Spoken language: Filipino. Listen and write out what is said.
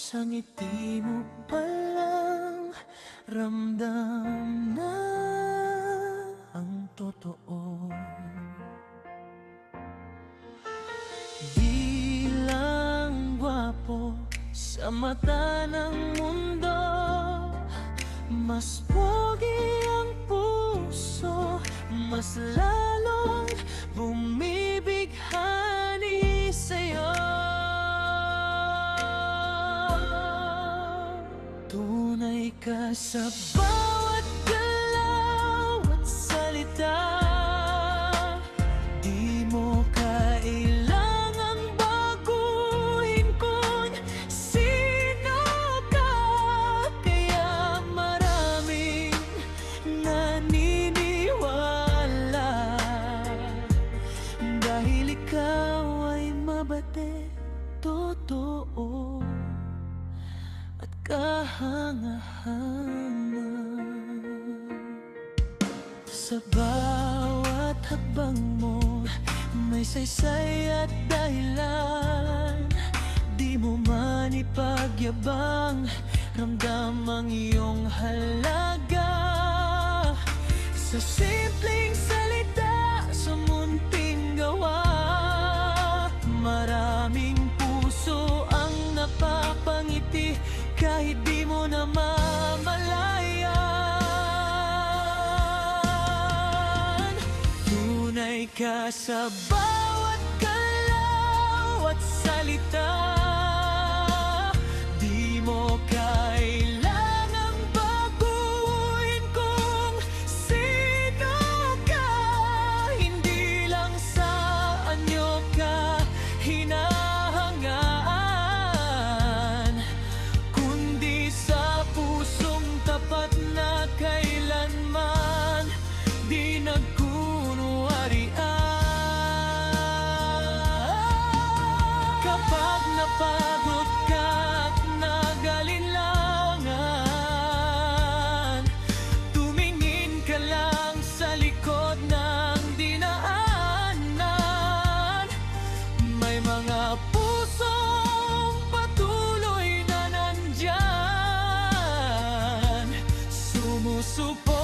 Sa ngiti mo palang ramdam na ang totoo. Bilang gwapo sa mata ng mundo, mas pogi ang puso, mas lalong bumibighani sa'yo. Tunay ka sa bawat galaw at salita, di mo kailangang baguhin kung sino ka. Kaya maraming naniniwala, dahil ikaw ay mabate, totoo at kahanga-hanga. Sa bawat hakbang mo, may saysay at dahilan. Di mo man ipagyabang, ramdam ang iyong halaga. Sa simpleng salita, sa munting gawa, maraming puso ang napapangiti kahit di mo namamalayan. Tunay ka sa bawat galaw at salita, di mo kailangang baguhin kung sino ka. Hindi lang sa anyo ka hinahangaan, kundi sa pusong tapat na kailanman di nagkunwarian. Kapag napagod ka at nag-alinlangan, tumingin ka lang sa likod ng dinaanan. May mga pusong patuloy na nandyan, sumusuporta